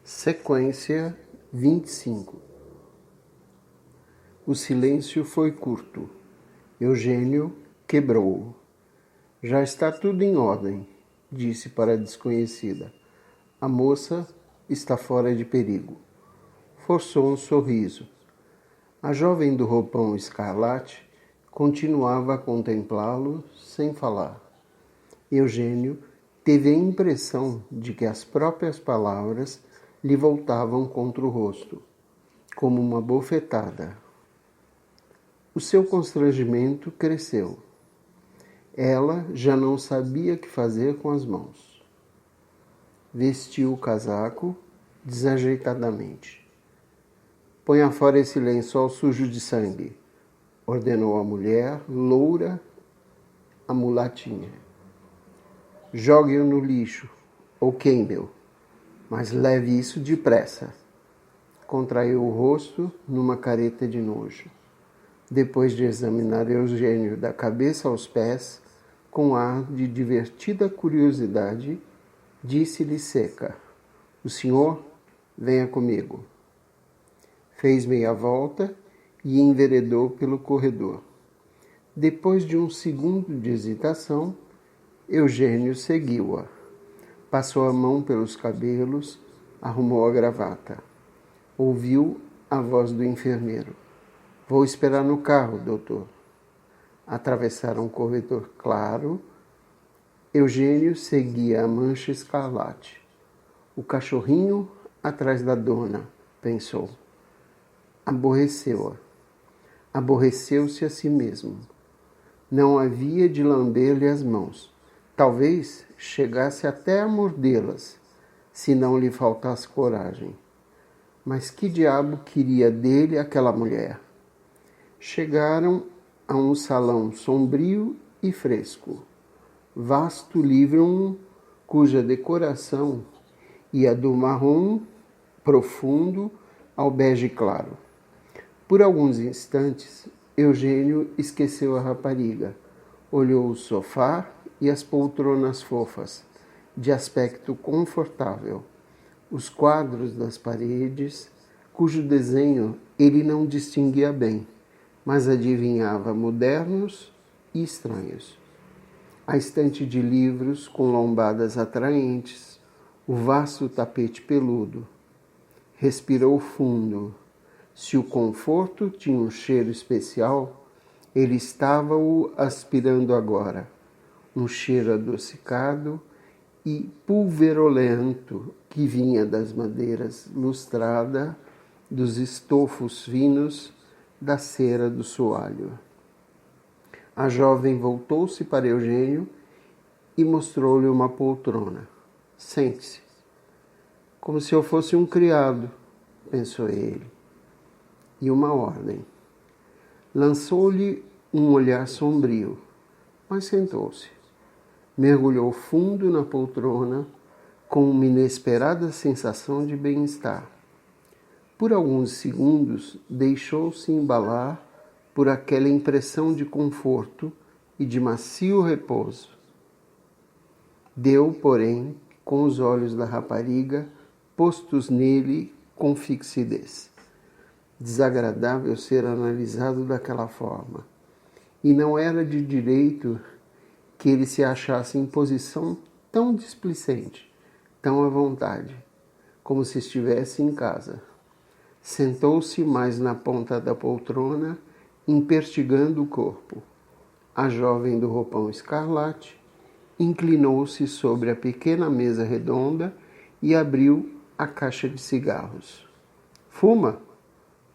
Sequência 25. O silêncio foi curto. Eugênio quebrou-o. Já está tudo em ordem, disse para a desconhecida. A moça está fora de perigo. Forçou um sorriso. A jovem do roupão escarlate continuava a contemplá-lo sem falar. Eugênio teve a impressão de que as próprias palavras lhe voltavam contra o rosto, como uma bofetada. O seu constrangimento cresceu. Ela já não sabia o que fazer com as mãos. Vestiu o casaco desajeitadamente. Ponha fora esse lençol sujo de sangue, ordenou a mulher, loura, a mulatinha. Jogue-o no lixo, ou queime-o, mas leve isso depressa. Contraiu o rosto numa careta de nojo. Depois de examinar Eugênio da cabeça aos pés, com ar de divertida curiosidade, disse-lhe seca: "O senhor, venha comigo." Fez meia volta e enveredou pelo corredor. Depois de um segundo de hesitação, Eugênio seguiu-a. Passou a mão pelos cabelos, arrumou a gravata. Ouviu a voz do enfermeiro. "Vou esperar no carro, doutor." Atravessaram um corredor claro. Eugênio seguia a mancha escarlate. O cachorrinho atrás da dona, pensou. Aborreceu-a. Aborreceu-se a si mesmo. Não havia de lamber-lhe as mãos. Talvez chegasse até a mordê-las, se não lhe faltasse coragem. Mas que diabo queria dele aquela mulher? Chegaram a um salão sombrio e fresco. Vasto livro cuja decoração ia do marrom profundo ao bege claro. Por alguns instantes, Eugênio esqueceu a rapariga. Olhou o sofá e as poltronas fofas, de aspecto confortável. Os quadros das paredes, cujo desenho ele não distinguia bem, mas adivinhava modernos e estranhos. A estante de livros com lombadas atraentes, o vasto tapete peludo. Respirou fundo. Se o conforto tinha um cheiro especial, ele estava-o aspirando agora. Um cheiro adocicado e pulverulento que vinha das madeiras lustrada, dos estofos finos, da cera do soalho. A jovem voltou-se para Eugênio e mostrou-lhe uma poltrona. "Sente-se." "Como se eu fosse um criado", pensou ele. E uma ordem. Lançou-lhe um olhar sombrio, mas sentou-se. Mergulhou fundo na poltrona com uma inesperada sensação de bem-estar. Por alguns segundos deixou-se embalar por aquela impressão de conforto e de macio repouso. Deu, porém, com os olhos da rapariga postos nele com fixidez. Desagradável ser analisado daquela forma. E não era de direito que ele se achasse em posição tão displicente, tão à vontade, como se estivesse em casa. Sentou-se mais na ponta da poltrona, impertigando o corpo. A jovem do roupão escarlate inclinou-se sobre a pequena mesa redonda e abriu a caixa de cigarros. "Fuma?"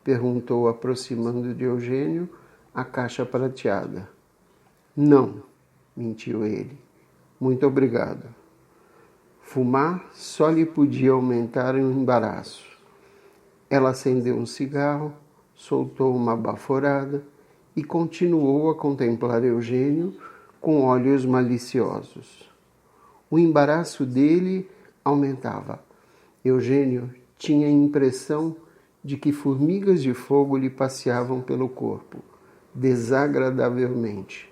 perguntou, aproximando de Eugênio a caixa prateada. "Não", mentiu ele. "Muito obrigado." Fumar só lhe podia aumentar o embaraço. Ela acendeu um cigarro, soltou uma baforada e continuou a contemplar Eugênio com olhos maliciosos. O embaraço dele aumentava. Eugênio tinha a impressão de que formigas de fogo lhe passeavam pelo corpo, desagradavelmente.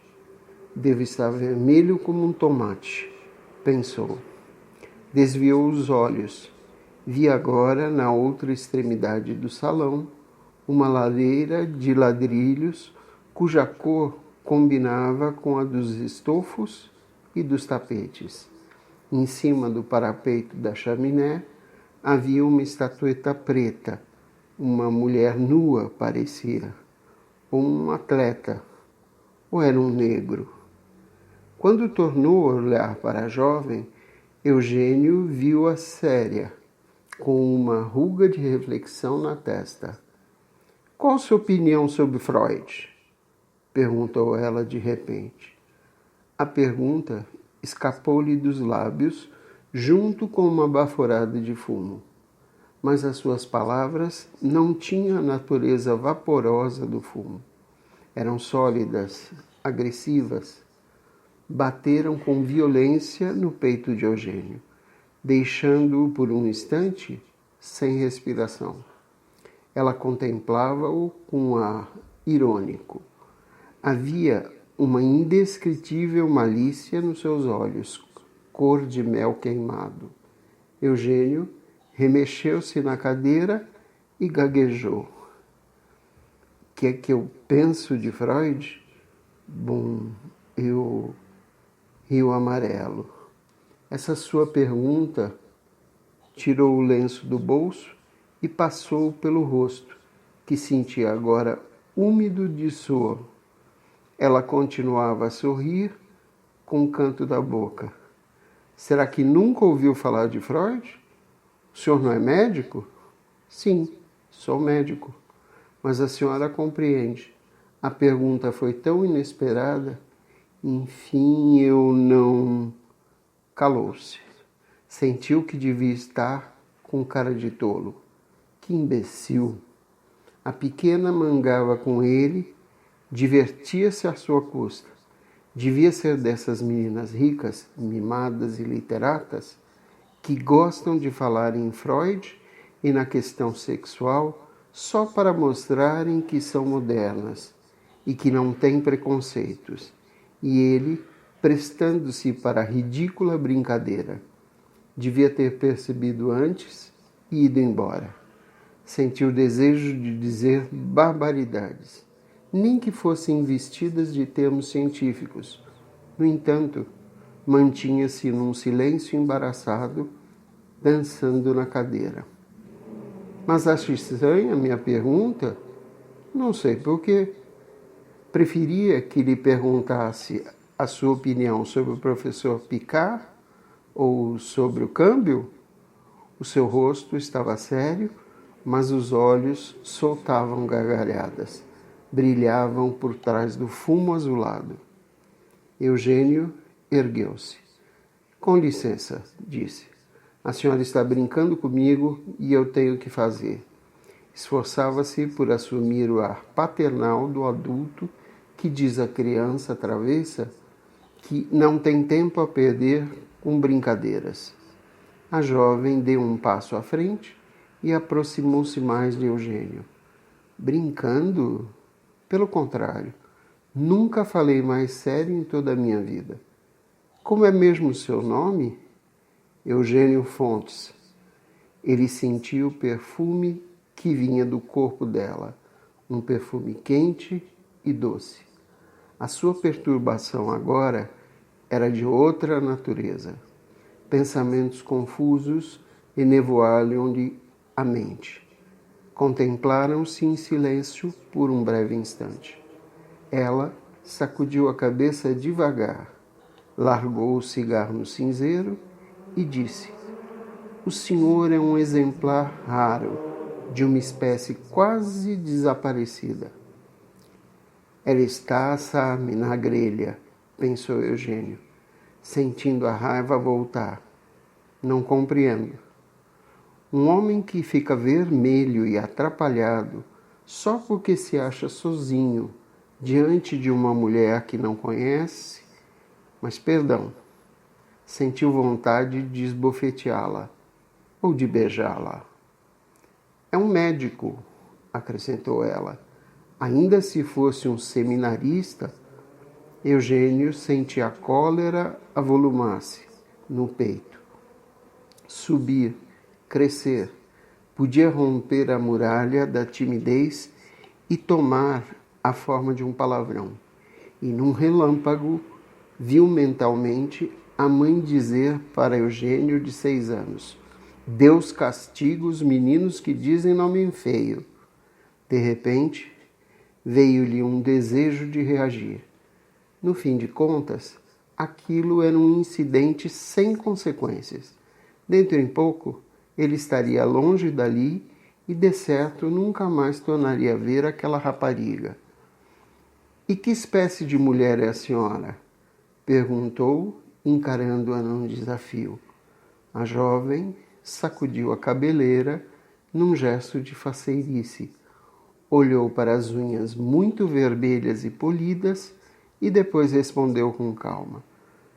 "Devo estar vermelho como um tomate", pensou. Desviou os olhos Vi agora, na outra extremidade do salão, uma lareira de ladrilhos cuja cor combinava com a dos estofos e dos tapetes. Em cima do parapeito da chaminé havia uma estatueta preta, uma mulher nua parecia, ou um atleta, ou era um negro. Quando tornou a olhar para a jovem, Eugênio viu-a séria, com uma ruga de reflexão na testa. Qual sua opinião sobre Freud? Perguntou ela de repente. A pergunta escapou-lhe dos lábios, junto com uma baforada de fumo. Mas as suas palavras não tinham a natureza vaporosa do fumo. Eram sólidas, agressivas. Bateram com violência no peito de Eugênio, deixando-o por um instante sem respiração. Ela contemplava-o com um ar irônico. Havia uma indescritível malícia nos seus olhos, cor de mel queimado. Eugênio remexeu-se na cadeira e gaguejou. O que é que eu penso de Freud? Bom, Rio Amarelo. Essa sua pergunta tirou o lenço do bolso e passou pelo rosto, que sentia agora úmido de suor. Ela continuava a sorrir com o canto da boca. Será que nunca ouviu falar de Freud? O senhor não é médico? Sim, sou médico. Mas a senhora compreende. A pergunta foi tão inesperada. Enfim, eu não... Calou-se. Sentiu que devia estar com cara de tolo. Que imbecil! A pequena mangava com ele, divertia-se à sua custa. Devia ser dessas meninas ricas, mimadas e literatas, que gostam de falar em Freud e na questão sexual só para mostrarem que são modernas e que não têm preconceitos. E ele, prestando-se para a ridícula brincadeira, devia ter percebido antes e ido embora. Sentiu o desejo de dizer barbaridades, nem que fossem vestidas de termos científicos. No entanto, mantinha-se num silêncio embaraçado, dançando na cadeira. Mas acha estranha a minha pergunta? Não sei por quê. Preferia que lhe perguntasse a sua opinião sobre o professor Picard ou sobre o câmbio? O seu rosto estava sério, mas os olhos soltavam gargalhadas, brilhavam por trás do fumo azulado. Eugênio ergueu-se. Com licença, disse. A senhora está brincando comigo e eu tenho que fazer. Esforçava-se por assumir o ar paternal do adulto que diz à criança travessa que não tem tempo a perder com brincadeiras. A jovem deu um passo à frente e aproximou-se mais de Eugênio. Brincando? Pelo contrário, nunca falei mais sério em toda a minha vida. Como é mesmo o seu nome? Eugênio Fontes. Ele sentiu o perfume que vinha do corpo dela, um perfume quente e doce. A sua perturbação agora era de outra natureza. Pensamentos confusos enevoaram-lhe a mente. Contemplaram-se em silêncio por um breve instante. Ela sacudiu a cabeça devagar, largou o cigarro no cinzeiro e disse: o senhor é um exemplar raro, de uma espécie quase desaparecida. Ela está, sabe, na grelha, pensou Eugênio, sentindo a raiva voltar. Não compreendo. Um homem que fica vermelho e atrapalhado só porque se acha sozinho diante de uma mulher que não conhece, mas perdão, sentiu vontade de esbofeteá-la ou de beijá-la. É um médico, acrescentou ela. Ainda se fosse um seminarista, Eugênio sentia a cólera avolumar-se no peito, subir crescer, podia romper a muralha da timidez e tomar a forma de um palavrão. E num relâmpago, viu mentalmente a mãe dizer para Eugênio, de 6 anos: Deus castiga os meninos que dizem nome feio. De repente, veio-lhe um desejo de reagir. No fim de contas, aquilo era um incidente sem consequências. Dentro em pouco, ele estaria longe dali e, de certo, nunca mais tornaria a ver aquela rapariga. E que espécie de mulher é a senhora? Perguntou, encarando-a num desafio. A jovem sacudiu a cabeleira num gesto de faceirice. Olhou para as unhas muito vermelhas e polidas e depois respondeu com calma: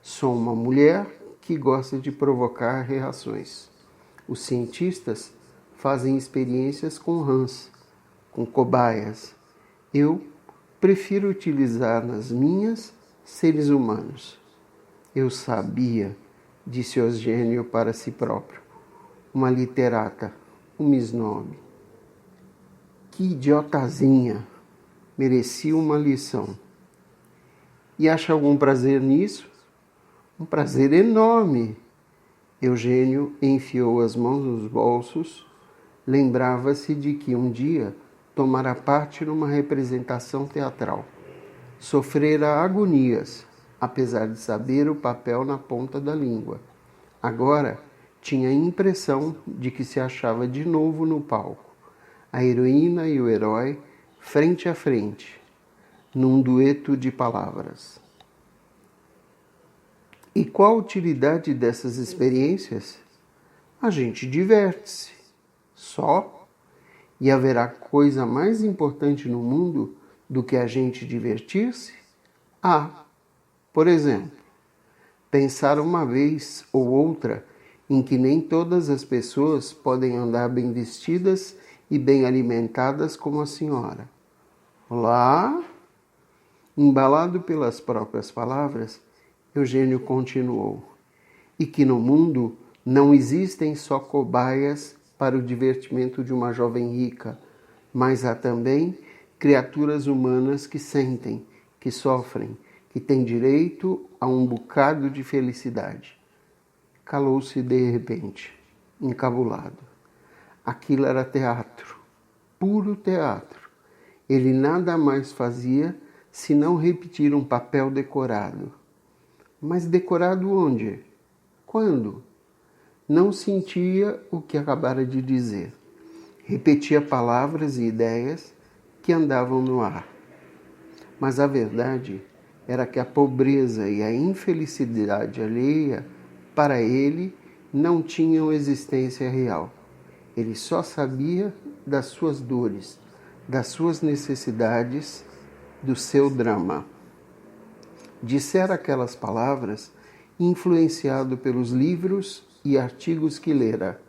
Sou uma mulher que gosta de provocar reações. Os cientistas fazem experiências com rãs, com cobaias. Eu prefiro utilizar nas minhas seres humanos. Eu sabia, disse Eugênio para si próprio. Uma literata, um misnome. Que idiotazinha! Merecia uma lição. E acha algum prazer nisso? Um prazer enorme. Eugênio enfiou as mãos nos bolsos. Lembrava-se de que um dia tomara parte numa representação teatral. Sofrera agonias, apesar de saber o papel na ponta da língua. Agora tinha a impressão de que se achava de novo no palco. A heroína e o herói, frente a frente, num dueto de palavras. E qual a utilidade dessas experiências? A gente diverte-se. Só? E haverá coisa mais importante no mundo do que a gente divertir-se? Por exemplo, pensar uma vez ou outra em que nem todas as pessoas podem andar bem vestidas e bem alimentadas como a senhora. Olá? Embalado pelas próprias palavras, Eugênio continuou. E que no mundo não existem só cobaias para o divertimento de uma jovem rica, mas há também criaturas humanas que sentem, que sofrem, que têm direito a um bocado de felicidade. Calou-se de repente, encabulado. Aquilo era teatro, puro teatro. Ele nada mais fazia senão repetir um papel decorado. Mas decorado onde? Quando? Não sentia o que acabara de dizer. Repetia palavras e ideias que andavam no ar. Mas a verdade era que a pobreza e a infelicidade alheia, para ele, não tinham existência real. Ele só sabia das suas dores, das suas necessidades, do seu drama. Dissera aquelas palavras influenciado pelos livros e artigos que lera,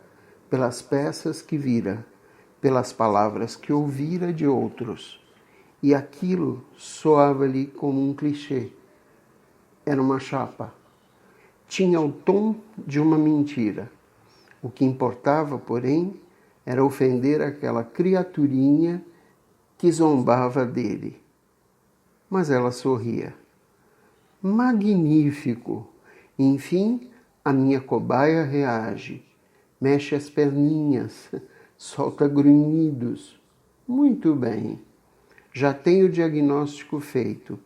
pelas peças que vira, pelas palavras que ouvira de outros. E aquilo soava-lhe como um clichê. Era uma chapa. Tinha o tom de uma mentira. O que importava, porém, era ofender aquela criaturinha que zombava dele. Mas ela sorria. Magnífico! Enfim, a minha cobaia reage. Mexe as perninhas, solta grunhidos. Muito bem. Já tenho o diagnóstico feito.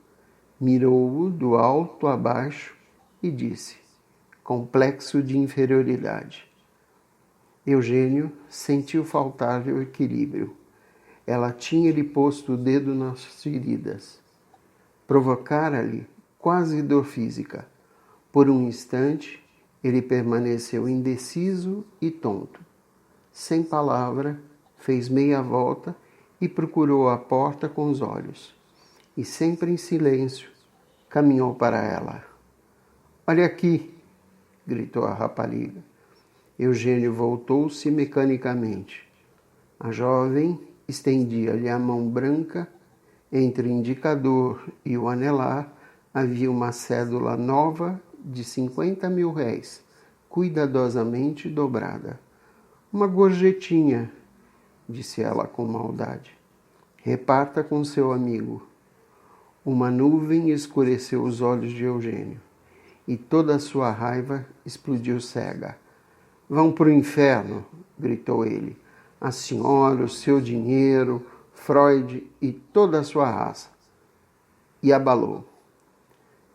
Mirou-o do alto a baixo e disse: complexo de inferioridade. Eugênio sentiu faltar-lhe o equilíbrio. Ela tinha-lhe posto o dedo nas feridas. Provocara-lhe quase dor física. Por um instante, ele permaneceu indeciso e tonto. Sem palavra, fez meia volta e procurou a porta com os olhos. E sempre em silêncio, caminhou para ela. Olha aqui, gritou a rapariga. Eugênio voltou-se mecanicamente. A jovem estendia-lhe a mão branca. Entre o indicador e o anelar havia uma cédula nova de 50.000 réis, cuidadosamente dobrada. Uma gorjetinha, disse ela com maldade. Reparta com seu amigo. Uma nuvem escureceu os olhos de Eugênio e toda a sua raiva explodiu cega. Vão para o inferno, gritou ele. A senhora, o seu dinheiro, Freud e toda a sua raça. E abalou.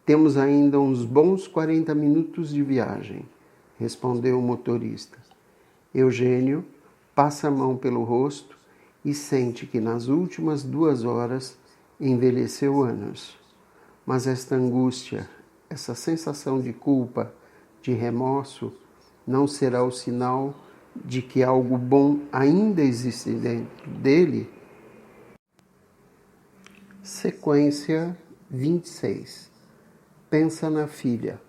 Temos ainda uns bons 40 minutos de viagem, respondeu o motorista. Eugênio passa a mão pelo rosto e sente que nas últimas 2 horas envelheceu anos. Mas esta angústia, essa sensação de culpa, de remorso, não será o sinal de que algo bom ainda existe dentro dele? Sequência 26. Pensa na filha.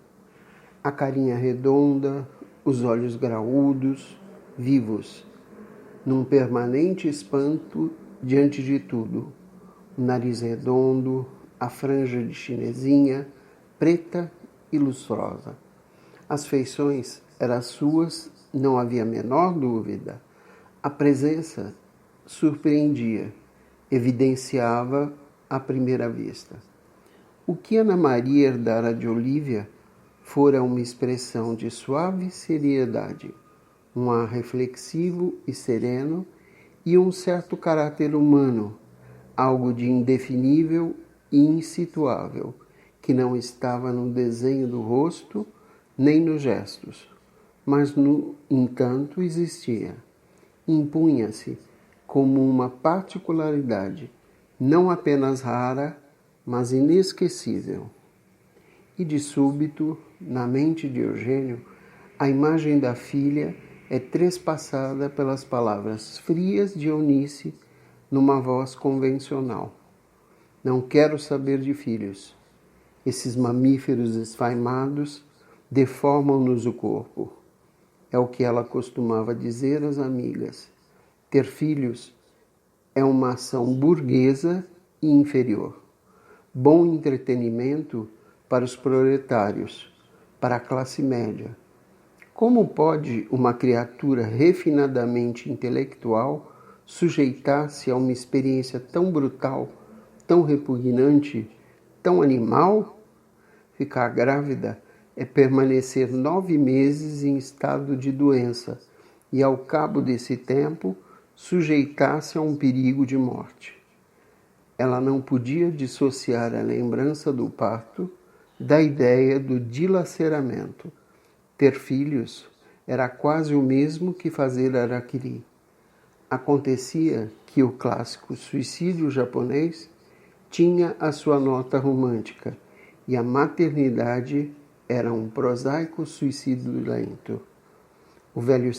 A carinha redonda, os olhos graúdos, vivos, num permanente espanto diante de tudo. O nariz redondo, a franja de chinesinha, preta e lustrosa. As feições eram suas, não havia a menor dúvida. A presença surpreendia, evidenciava à primeira vista. O que Ana Maria herdara de Olívia fora uma expressão de suave seriedade, um ar reflexivo e sereno e um certo caráter humano, algo de indefinível e insituável, que não estava no desenho do rosto nem nos gestos, mas no entanto existia. Impunha-se como uma particularidade, não apenas rara, mas inesquecível. E de súbito, na mente de Eugênio, a imagem da filha é trespassada pelas palavras frias de Eunice numa voz convencional. Não quero saber de filhos. Esses mamíferos esfaimados deformam-nos o corpo. É o que ela costumava dizer às amigas. Ter filhos é uma ação burguesa e inferior. Bom entretenimento para os proletários, para a classe média. Como pode uma criatura refinadamente intelectual sujeitar-se a uma experiência tão brutal, tão repugnante, tão animal? Ficar grávida é permanecer 9 meses em estado de doença e, ao cabo desse tempo, sujeitar-se a um perigo de morte. Ela não podia dissociar a lembrança do parto da ideia do dilaceramento. Ter filhos era quase o mesmo que fazer harakiri. Acontecia que o clássico suicídio japonês tinha a sua nota romântica e a maternidade era um prosaico suicídio lento. O velho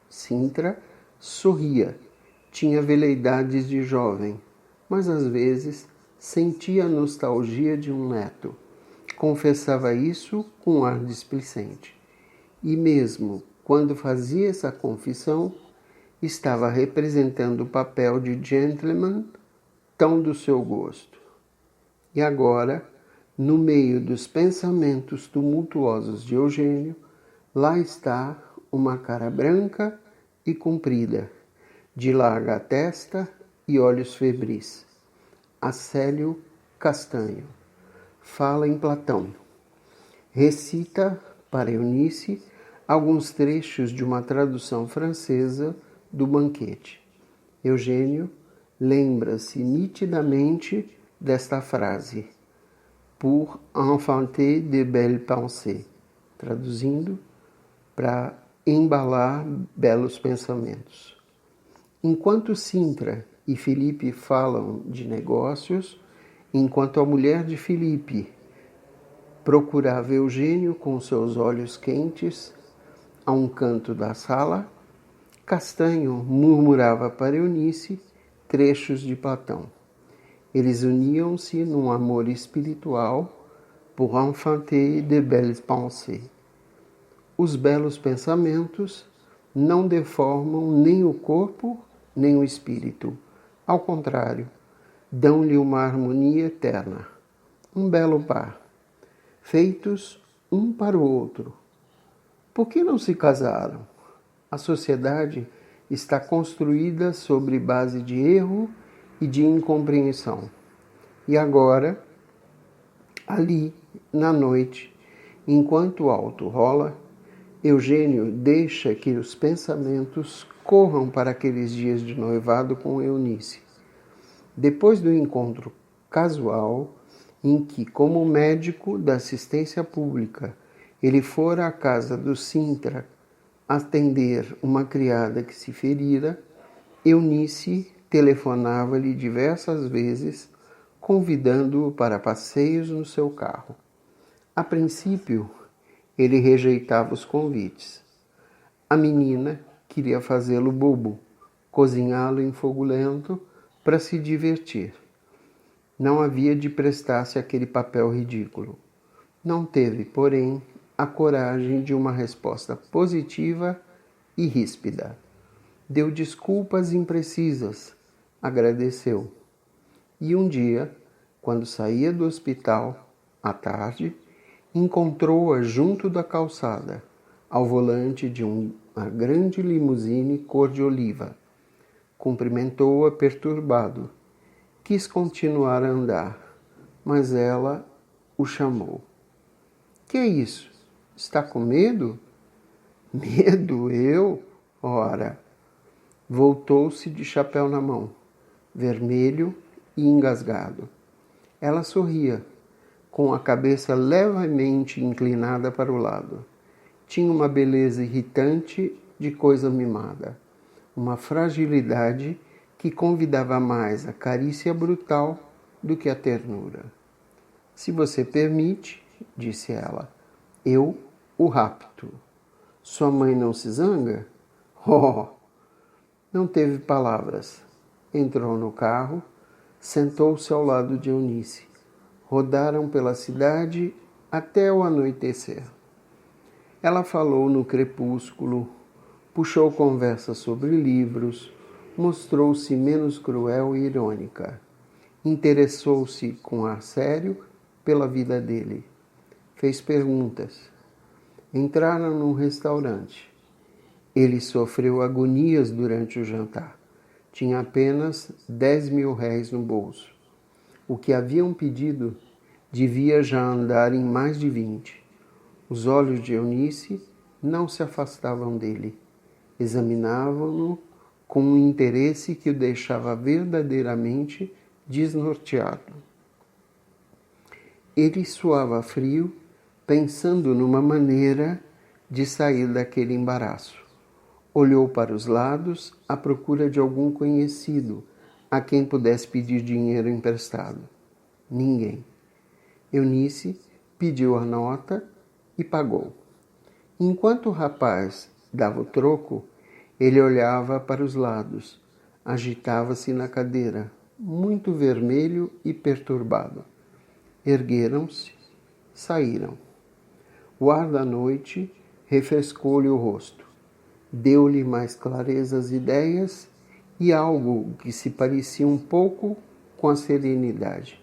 Sintra sorria, tinha veleidades de jovem, mas às vezes sentia a nostalgia de um neto. Confessava isso com um ar displicente. E mesmo quando fazia essa confissão, estava representando o papel de gentleman tão do seu gosto. E agora, no meio dos pensamentos tumultuosos de Eugênio, lá está uma cara branca e comprida, de larga testa e olhos febris. Acélio Castanho. Fala em Platão. Recita para Eunice alguns trechos de uma tradução francesa do Banquete. Eugênio lembra-se nitidamente desta frase: pour enfanter de belles pensées, traduzindo, para embalar belos pensamentos. Enquanto Sintra e Filipe falam de negócios, enquanto a mulher de Filipe procurava Eugênio com seus olhos quentes a um canto da sala, Castanho murmurava para Eunice trechos de Platão. Eles uniam-se num amor espiritual pour enfanter de belles pensées. Os belos pensamentos não deformam nem o corpo, nem o espírito. Ao contrário, dão-lhe uma harmonia eterna. Um belo par, feitos um para o outro. Por que não se casaram? A sociedade está construída sobre base de erro e de incompreensão. E agora, ali, na noite, enquanto o alto rola, Eugênio deixa que os pensamentos corram para aqueles dias de noivado com Eunice. Depois do encontro casual, em que, como médico da assistência pública, ele fora à casa do Sintra atender uma criada que se ferira, Eunice telefonava-lhe diversas vezes, convidando-o para passeios no seu carro. A princípio, ele rejeitava os convites. A menina queria fazê-lo bobo, cozinhá-lo em fogo lento para se divertir. Não havia de prestar-se aquele papel ridículo. Não teve, porém, a coragem de uma resposta positiva e ríspida. Deu desculpas imprecisas, agradeceu. E um dia, quando saía do hospital, à tarde, encontrou-a junto da calçada, ao volante de uma grande limusine cor de oliva. Cumprimentou-a perturbado. Quis continuar a andar, mas ela o chamou. Que é isso? Está com medo? Medo? Eu? Ora! Voltou-se de chapéu na mão, vermelho e engasgado. Ela sorria, com a cabeça levemente inclinada para o lado. Tinha uma beleza irritante de coisa mimada, uma fragilidade que convidava mais a carícia brutal do que a ternura. Se você permite, disse ela, eu o rapto. Sua mãe não se zanga? Oh! Não teve palavras. Entrou no carro, sentou-se ao lado de Eunice. Rodaram pela cidade até o anoitecer. Ela falou no crepúsculo, puxou conversa sobre livros, mostrou-se menos cruel e irônica. Interessou-se com ar sério pela vida dele. Fez perguntas. Entraram num restaurante. Ele sofreu agonias durante o jantar. Tinha apenas 10.000 réis no bolso. O que haviam pedido devia já andar em mais de 20. Os olhos de Eunice não se afastavam dele. Examinavam-no com um interesse que o deixava verdadeiramente desnorteado. Ele suava frio, pensando numa maneira de sair daquele embaraço. Olhou para os lados à procura de algum conhecido a quem pudesse pedir dinheiro emprestado. Ninguém. Eunice pediu a nota e pagou. Enquanto o rapaz dava o troco, ele olhava para os lados, agitava-se na cadeira, muito vermelho e perturbado. Ergueram-se, saíram. O ar da noite refrescou-lhe o rosto. Deu-lhe mais clareza às ideias e algo que se parecia um pouco com a serenidade.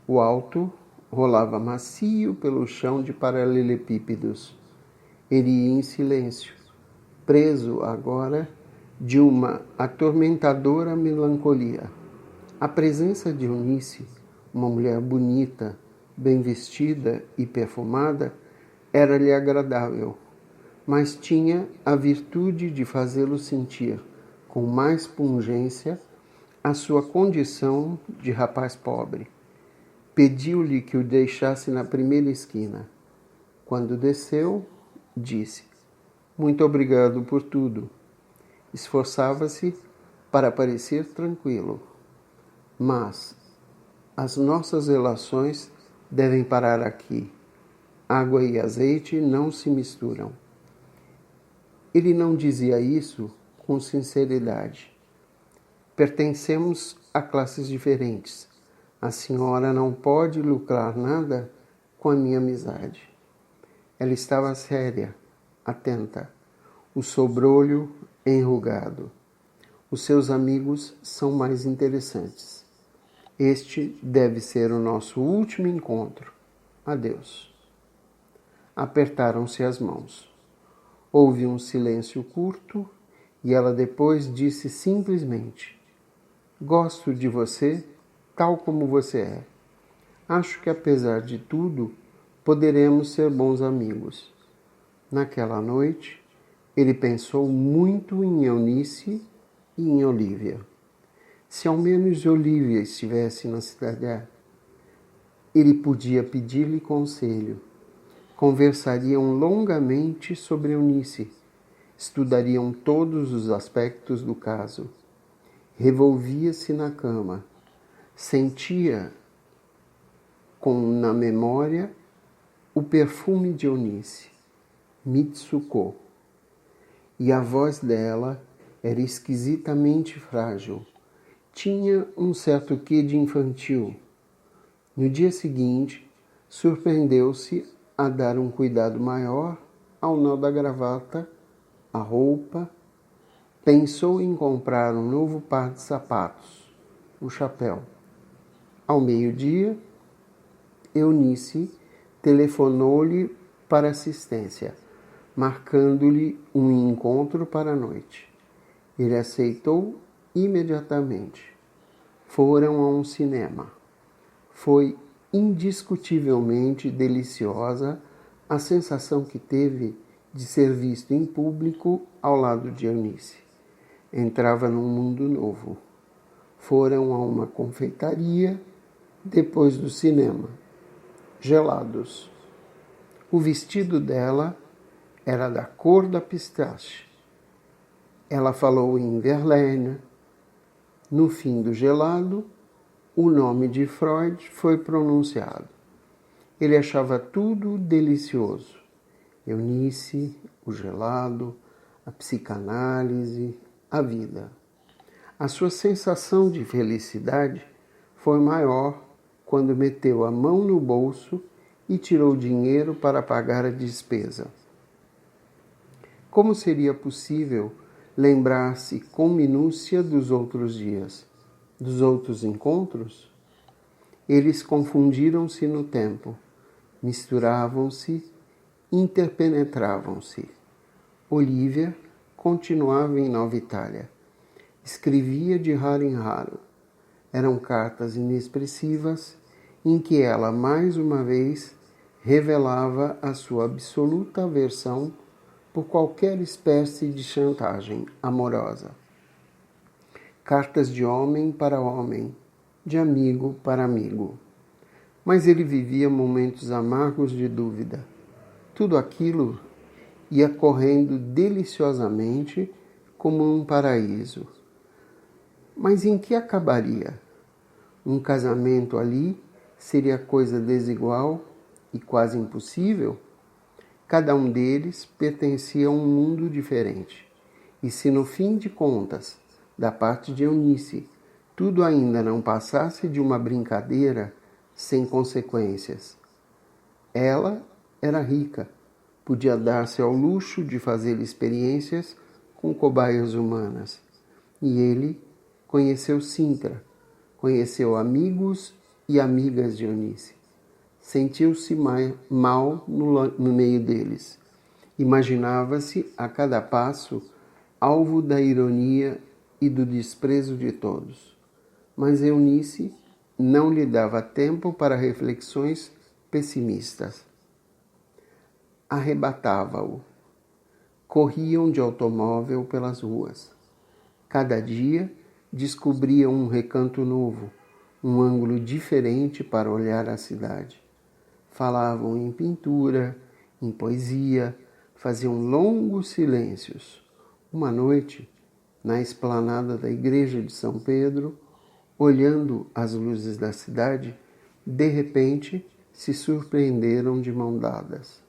O alto rolava macio pelo chão de paralelepípedos. Ele ia em silêncio, preso agora de uma atormentadora melancolia. A presença de Eunice, uma mulher bonita, bem vestida e perfumada, era-lhe agradável, mas tinha a virtude de fazê-lo sentir, com mais pungência, a sua condição de rapaz pobre. Pediu-lhe que o deixasse na primeira esquina. Quando desceu, disse, muito obrigado por tudo. Esforçava-se para parecer tranquilo. Mas as nossas relações devem parar aqui. Água e azeite não se misturam. Ele não dizia isso com sinceridade. Pertencemos a classes diferentes. A senhora não pode lucrar nada com a minha amizade. Ela estava séria, atenta, o sobrolho enrugado. Os seus amigos são mais interessantes. Este deve ser o nosso último encontro. Adeus. Apertaram-se as mãos. Houve um silêncio curto e ela depois disse simplesmente: "Gosto de você tal como você é. Acho que apesar de tudo, poderemos ser bons amigos." Naquela noite, ele pensou muito em Eunice e em Olivia. Se ao menos Olivia estivesse na cidade, ele podia pedir-lhe conselho. Conversariam longamente sobre Eunice. Estudariam todos os aspectos do caso. Revolvia-se na cama. Sentia na memória o perfume de Eunice, Mitsuko. E a voz dela era esquisitamente frágil. Tinha um certo quê de infantil. No dia seguinte, surpreendeu-se a dar um cuidado maior ao nó da gravata, à roupa. Pensou em comprar um novo par de sapatos, um chapéu. Ao meio-dia, Eunice telefonou-lhe para assistência, marcando-lhe um encontro para a noite. Ele aceitou imediatamente. Foram a um cinema. Foi indiscutivelmente deliciosa a sensação que teve de ser visto em público ao lado de Eunice. Entrava num mundo novo. Foram a uma confeitaria depois do cinema. Gelados. O vestido dela era da cor da pistache. Ela falou em Verlaine. No fim do gelado, o nome de Freud foi pronunciado. Ele achava tudo delicioso. Eunice, o gelado, a psicanálise, a vida. A sua sensação de felicidade foi maior quando meteu a mão no bolso e tirou dinheiro para pagar a despesa. Como seria possível lembrar-se com minúcia dos outros dias, dos outros encontros? Eles confundiram-se no tempo, misturavam-se, interpenetravam-se. Olivia continuava em Nova Itália. Escrevia de raro em raro. Eram cartas inexpressivas em que ela, mais uma vez, revelava a sua absoluta aversão por qualquer espécie de chantagem amorosa. Cartas de homem para homem, de amigo para amigo. Mas ele vivia momentos amargos de dúvida. Tudo aquilo ia correndo deliciosamente como um paraíso. Mas em que acabaria? Um casamento ali seria coisa desigual e quase impossível? Cada um deles pertencia a um mundo diferente. E se no fim de contas, da parte de Eunice, tudo ainda não passasse de uma brincadeira sem consequências. Ela era rica, podia dar-se ao luxo de fazer experiências com cobaias humanas. E ele conheceu Sintra, conheceu amigos e amigas de Eunice. Sentiu-se mal no meio deles. Imaginava-se a cada passo alvo da ironia e do desprezo de todos. Mas Eunice não lhe dava tempo para reflexões pessimistas. Arrebatava-o. Corriam de automóvel pelas ruas. Cada dia descobriam um recanto novo, um ângulo diferente para olhar a cidade. Falavam em pintura, em poesia, faziam longos silêncios. Uma noite, na esplanada da igreja de São Pedro, olhando as luzes da cidade, de repente se surpreenderam de mãos dadas.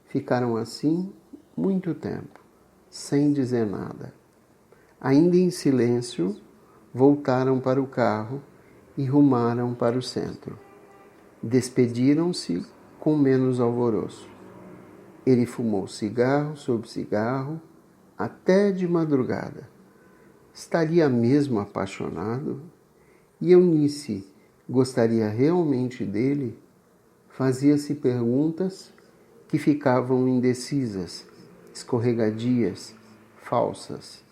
Ficaram assim muito tempo, sem dizer nada. Ainda em silêncio, voltaram para o carro e rumaram para o centro. Despediram-se com menos alvoroço. Ele fumou cigarro sobre cigarro até de madrugada. Estaria mesmo apaixonado? E Eunice gostaria realmente dele? Fazia-se perguntas que ficavam indecisas, escorregadias, falsas.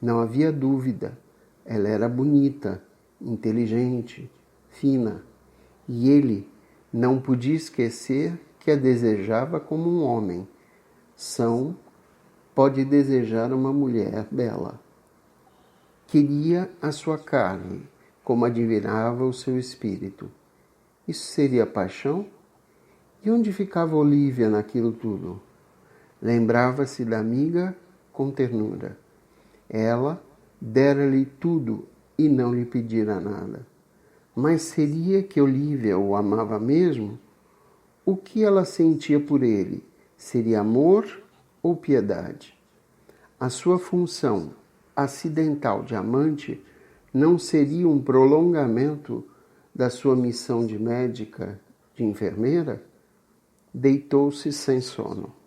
Não havia dúvida, ela era bonita, inteligente, fina, e ele não podia esquecer que a desejava como um homem são pode desejar uma mulher bela. Queria a sua carne, como admirava o seu espírito. Isso seria paixão? E onde ficava Olívia naquilo tudo? Lembrava-se da amiga com ternura. Ela dera-lhe tudo e não lhe pedira nada. Mas seria que Olívia o amava mesmo? O que ela sentia por ele? Seria amor ou piedade? A sua função acidental de amante não seria um prolongamento da sua missão de médica, de enfermeira? Deitou-se sem sono.